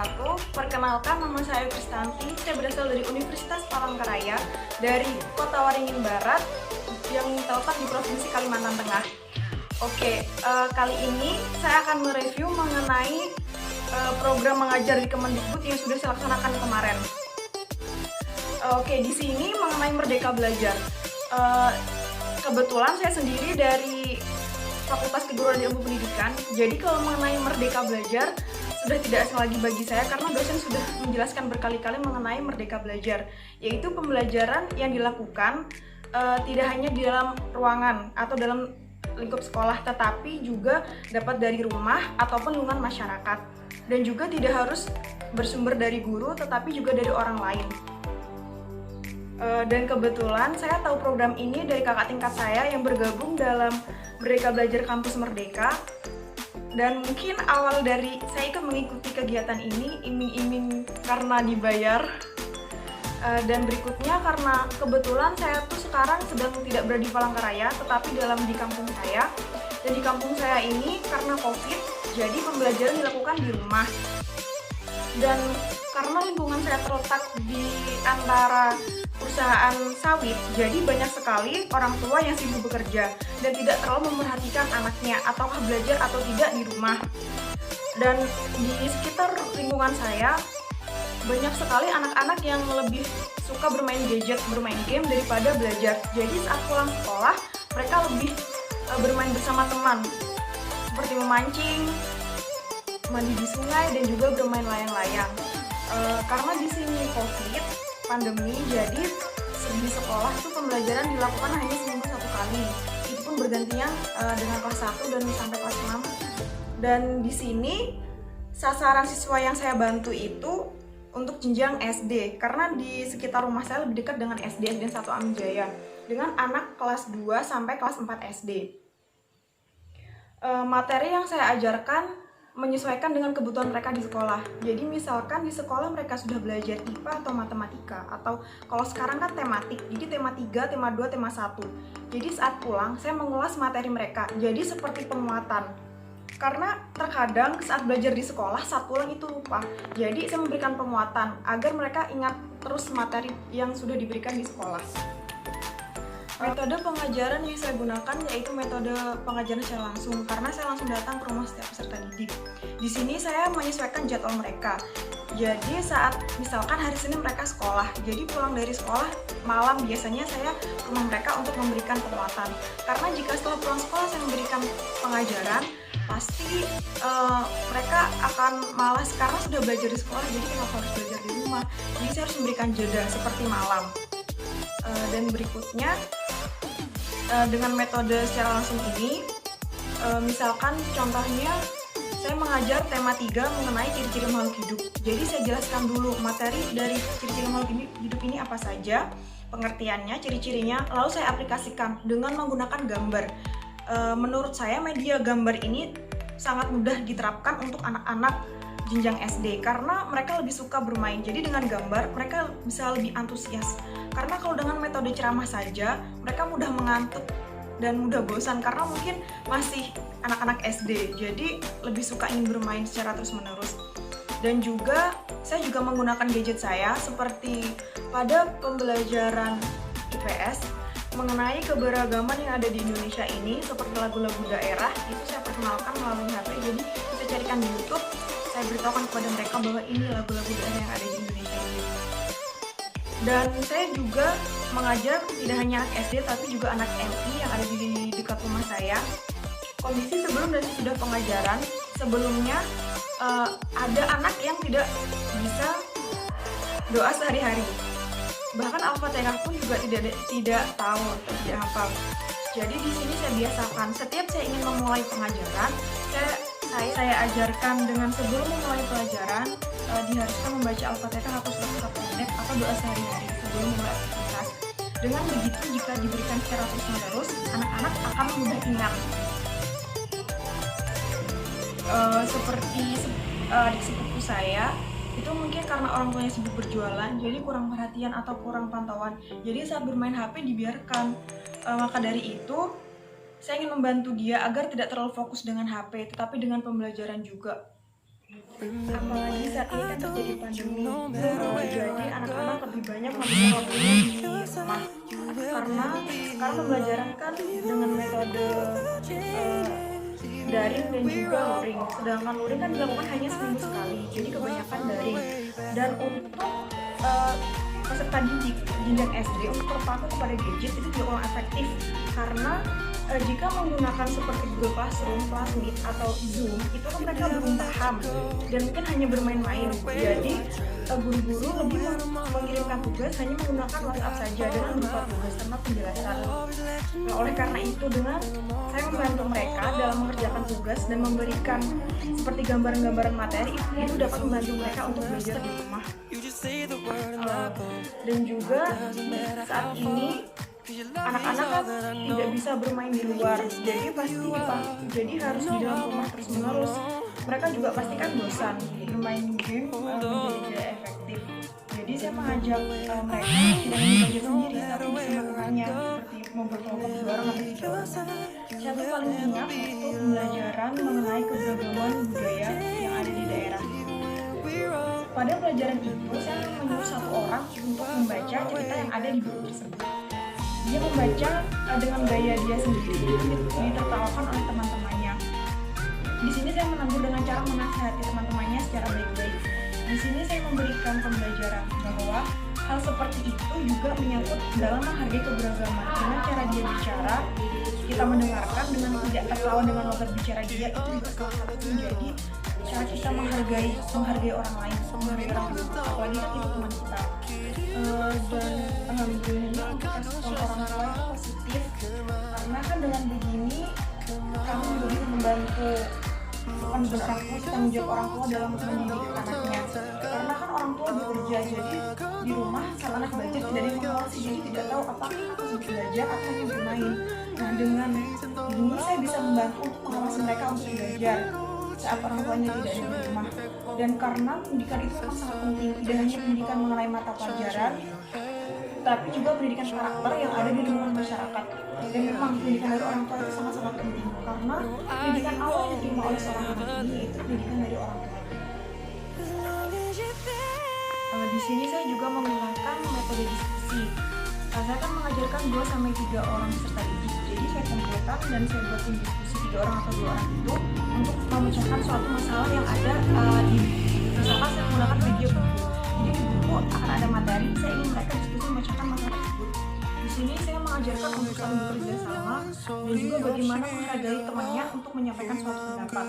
wabarakatuh. Perkenalkan, nama saya Kristanti. Saya berasal dari Universitas Palangkaraya dari Kota Waringin Barat yang terletak di Provinsi Kalimantan Tengah. Kali ini saya akan mereview mengenai program mengajar di Kemendikbud yang sudah saya laksanakan kemarin. Di sini mengenai Merdeka Belajar. Kebetulan saya sendiri dari Fakultas Keguruan dan Ilmu Pendidikan. Jadi kalau mengenai Merdeka Belajar sudah tidak asing lagi bagi saya karena dosen sudah menjelaskan berkali-kali mengenai Merdeka Belajar, yaitu pembelajaran yang dilakukan tidak hanya di dalam ruangan atau dalam lingkup sekolah, tetapi juga dapat dari rumah ataupun lingkungan masyarakat, dan juga tidak harus bersumber dari guru tetapi juga dari orang lain. Dan kebetulan saya tahu program ini dari kakak tingkat saya yang bergabung dalam Merdeka Belajar Kampus Merdeka. Dan mungkin awal dari saya ikut mengikuti kegiatan ini iming-iming karena dibayar. Dan berikutnya karena kebetulan saya tuh sekarang sedang tidak berada di Palangkaraya tetapi di kampung saya. Dan di kampung saya ini karena COVID, jadi pembelajaran dilakukan di rumah. Dan karena lingkungan saya terletak di antara perusahaan sawit, jadi banyak sekali orang tua yang sibuk bekerja dan tidak terlalu memperhatikan anaknya ataukah belajar atau tidak di rumah. Dan di sekitar lingkungan saya banyak sekali anak-anak yang lebih suka bermain gadget, bermain game daripada belajar. Jadi saat pulang sekolah mereka lebih bermain bersama teman, seperti memancing, mandi di sungai, dan juga bermain layang-layang. Karena di sini COVID, pandemi, jadi di sekolah tuh pembelajaran dilakukan hanya seminggu 1 kali. Itu pun bergantian dengan kelas 1 dan sampai kelas 6. Dan di sini sasaran siswa yang saya bantu itu untuk jenjang SD, karena di sekitar rumah saya lebih dekat dengan SD 1 Amin Jaya, dengan anak kelas 2 sampai kelas 4 SD. Materi yang saya ajarkan menyesuaikan dengan kebutuhan mereka di sekolah. Jadi misalkan di sekolah mereka sudah belajar IPA atau matematika, atau kalau sekarang kan tematik, jadi tema 3, tema 2, tema 1. Jadi saat pulang saya mengulas materi mereka, jadi seperti penguatan. Karena terkadang saat belajar di sekolah, saat pulang itu lupa. Jadi saya memberikan penguatan agar mereka ingat terus materi yang sudah diberikan di sekolah. Metode pengajaran yang saya gunakan yaitu metode pengajaran secara langsung, karena saya langsung datang ke rumah setiap peserta didik. Di sini saya menyesuaikan jadwal mereka. Jadi saat misalkan hari Senin mereka sekolah, jadi pulang dari sekolah malam biasanya saya ke rumah mereka untuk memberikan penguatan. Karena jika setelah pulang sekolah saya memberikan pengajaran, pasti mereka akan malas karena sudah belajar di sekolah, jadi kenapa harus belajar di rumah. Jadi saya harus memberikan jeda seperti malam. Dan berikutnya dengan metode secara langsung ini, misalkan contohnya saya mengajar tema 3 mengenai ciri-ciri makhluk hidup. Jadi saya jelaskan dulu materi dari ciri-ciri makhluk hidup ini apa saja, pengertiannya, ciri-cirinya, lalu saya aplikasikan dengan menggunakan gambar. Menurut saya media gambar ini sangat mudah diterapkan untuk anak-anak jenjang SD karena mereka lebih suka bermain. Jadi dengan gambar mereka bisa lebih antusias. Karena kalau dengan metode ceramah saja mereka mudah mengantuk dan mudah bosan karena mungkin masih anak-anak SD. Jadi lebih suka ingin bermain secara terus-menerus. Dan juga saya juga menggunakan gadget saya seperti pada pembelajaran IPS mengenai keberagaman yang ada di Indonesia ini, seperti lagu-lagu daerah itu saya perkenalkan melalui HP. Jadi bisa carikan di YouTube, saya beritahukan kepada mereka bahwa ini lagu-lagu daerah yang ada di Indonesia ini. Dan saya juga mengajar tidak hanya anak SD tapi juga anak MI yang ada di dekat rumah saya. Kondisi sebelum dan sesudah pengajaran, sebelumnya ada anak yang tidak bisa doa sehari-hari. Bahkan Al-Fatihah pun juga tidak tahu atau tidak hafal. Jadi di sini saya biasakan setiap saya ingin memulai pengajaran, saya ajarkan dengan sebelum memulai pelajaran diharuskan membaca Al-Fatihah atau surah 1 menit atau doa sehari-hari sebelum memulai aktivitas. Dengan begitu jika diberikan secara terus-menerus, anak-anak akan mudah ingat. Seperti adik sepupu saya, itu mungkin karena orang tuanya sibuk berjualan, jadi kurang perhatian atau kurang pantauan. Jadi saat bermain HP dibiarkan. Maka dari itu, saya ingin membantu dia agar tidak terlalu fokus dengan HP, tetapi dengan pembelajaran juga. Apalagi saat ini kan terjadi pandemi, jadi anak-anak lebih banyak menghabiskan waktunya di rumah karena sekarang pembelajaran kan dengan metode daring dan juga luring. Sedangkan luring kan dilakukan hanya seminggu sekali, jadi kebanyakan daring. Dan untuk peserta didik jenjang SD untuk terpaku kepada gadget itu tidak kurang efektif karena jika menggunakan seperti Google Classroom, Classmeet, atau Zoom, itu kan mereka belum paham dan mungkin hanya bermain-main. Jadi guru-guru lebih mengirimkan tugas hanya menggunakan WhatsApp saja dengan berupa tugas tanpa penjelasan. Nah, oleh karena itu dengan saya membantu mereka dalam mengerjakan tugas dan memberikan seperti gambaran-gambaran materi, itu dapat membantu mereka untuk belajar di rumah. Dan juga saat ini anak-anak kan tidak bisa bermain di luar, jadi harus di dalam rumah terus-menerus. Mereka juga pasti kan bosan, bermain game menjadi tidak efektif. Jadi saya mengajak mereka tidak hanya belajar sendiri, tapi bisa melakukannya seperti membuat kelompok bareng atau video. Saya tuh paling ingat waktu pembelajaran mengenai keberagaman budaya yang ada di daerah. Pada pelajaran itu, saya menyuruh satu orang untuk membaca cerita yang ada di buku tersebut. Dia membaca dengan gaya dia sendiri, ditertawakan oleh teman-temannya. Di sini saya menegur dengan cara menasihati teman-temannya secara baik-baik. Di sini saya memberikan pembelajaran bahwa hal seperti itu juga menyangkut dalam menghargai keberagaman. Dengan cara dia bicara, kita mendengarkan dengan tidak tertawa dengan logat bicara dia, itu juga salah satu menjadi cara kita menghargai orang lain, menghargai orang lain, apalagi kan itu teman kita. Dan alhamdulillah untuk respon orang lain positif, karena kan dengan begini kami juga bisa membantu orang tua, tanggung jawab orang tua dalam mendidik anaknya. Karena kan orang tua bekerja, jadi di rumah saat anak belajar tidak dikontrolasi, jadi tidak tahu apakah harus belajar atau hanya bermain. Nah dengan ini saya bisa membantu untuk mengawasi mereka untuk belajar saat orang tuanya tidak ada di rumah. Dan karena pendidikan itu kan sangat penting, tidak hanya pendidikan mengenai mata pelajaran, tapi juga pendidikan karakter yang ada di lingkungan masyarakat. Dan memang pendidikan dari orang tua itu sangat-sangat penting, karena pendidikan awal yang diterima oleh seorang anak ini yaitu pendidikan dari orang tua. Di sini saya juga menggunakan metode diskusi. Saya kan mengajarkan 2-3 orang peserta didik. Jadi saya kumpulkan dan saya buatin diskusi 3 orang atau 2 orang itu untuk memecahkan suatu masalah yang ada di misalkan saya menggunakan video buku. Jadi di buku akan ada materi, saya ingin mereka diskusi memecahkan masalah tersebut. Di sini saya mengajarkan untuk saling bekerja sama dan juga bagaimana menghargai temannya untuk menyampaikan suatu pendapat.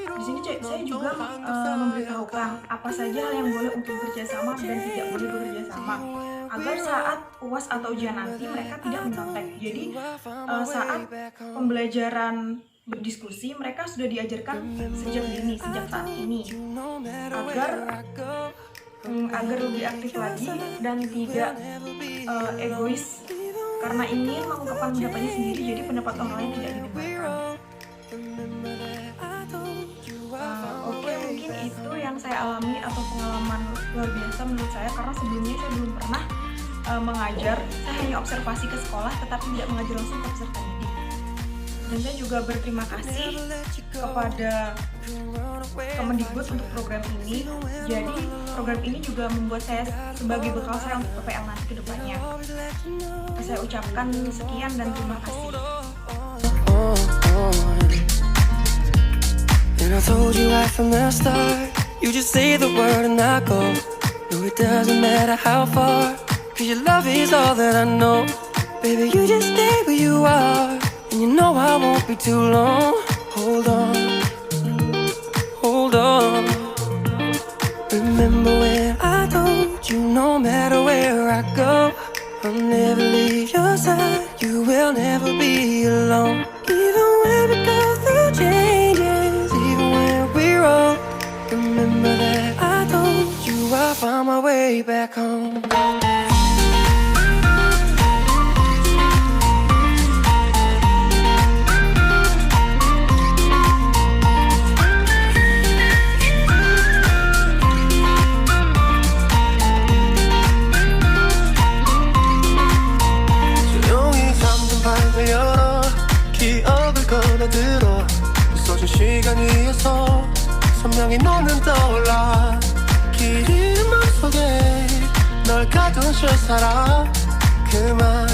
Di sini saya juga memberitahukan apa saja hal yang boleh untuk bekerja sama dan tidak boleh bekerja sama, agar saat UAS atau ujian nanti mereka tidak menontek. Jadi saat pembelajaran berdiskusi mereka sudah diajarkan sejak dini, sejak saat ini, agar lebih aktif lagi dan tidak egois karena ingin mengungkapkan pendapatnya sendiri, jadi pendapat orang lain tidak didengarkan. Oke, mungkin itu yang saya alami atau pengalaman luar biasa menurut saya, karena sebelumnya saya belum pernah mengajar. Saya hanya observasi ke sekolah tetapi tidak mengajar langsung ke peserta didik. Dan saya juga berterima kasih kepada Kemendikbud untuk program ini. Jadi program ini juga membuat saya sebagai bekal saya untuk PPL nanti ke depannya. Saya ucapkan sekian dan terima kasih. And I told you right from the start, you just say the word and I go. No, it doesn't matter how far, 'cause your love is all that I know. Baby, you just stay where you are, and you know I won't be too long. Hold on, hold on. Remember when I told you no matter where I go, I'll never leave your side, you will never be alone. Even when we go through changes, even when we're old, remember that I told you I'll find my way back home. 기억을 꺼내들어 있어준 시간 위에서 선명히 너는 떠올라 길이는 맘속에 널 가둔 실사람 그만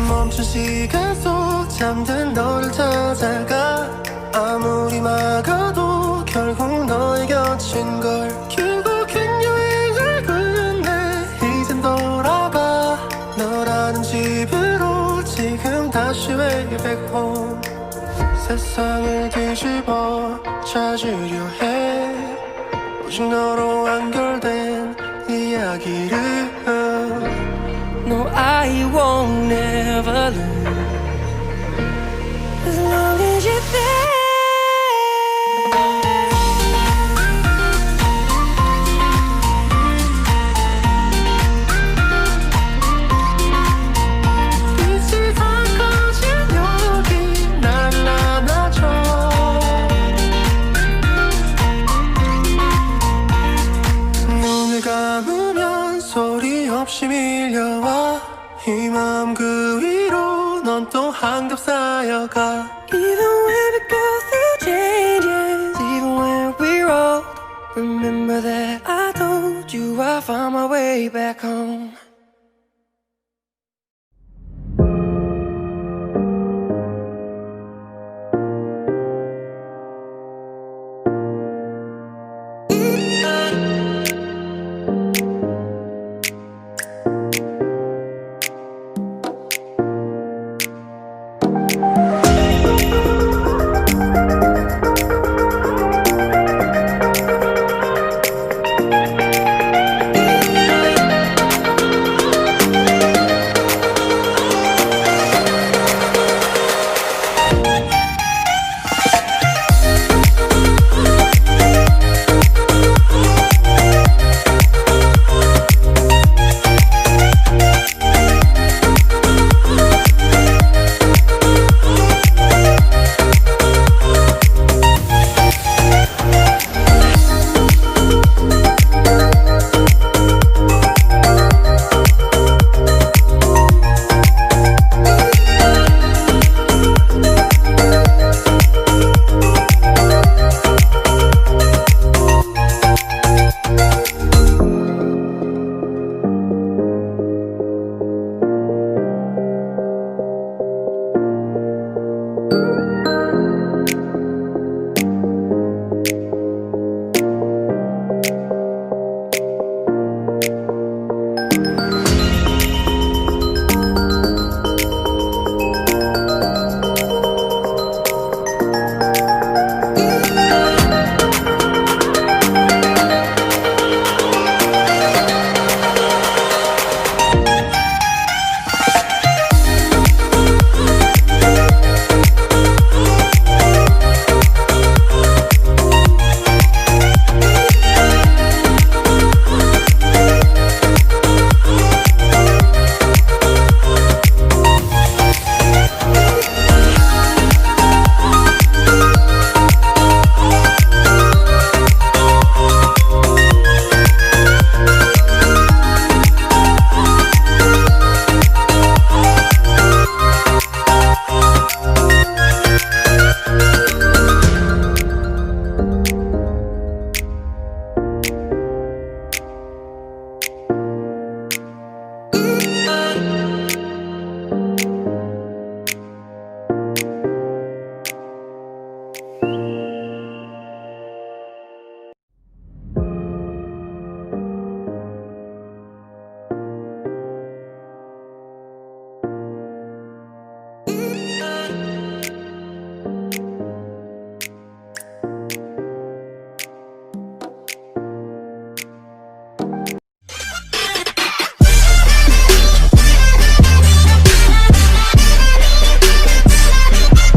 멈춘 시간 속 잠든 너를 찾아가 아무리 막아도 결국 너의 곁인 걸 결국엔 여행을 끝내 이젠 돌아가 너라는 집으로 지금 다시 way back home 세상을 뒤집어 찾으려 해 오직 너로 완결된 이야기를 No, I won't never lose as long as you're there. 빛이 다 꺼진 여기 나를 안아줘 눈을 감으면 소리 없이 밀려와 이 마음 그 위로 넌 또 한겹 쌓여가 Even when we go through changes Even when we're old Remember that I told you I found my way back home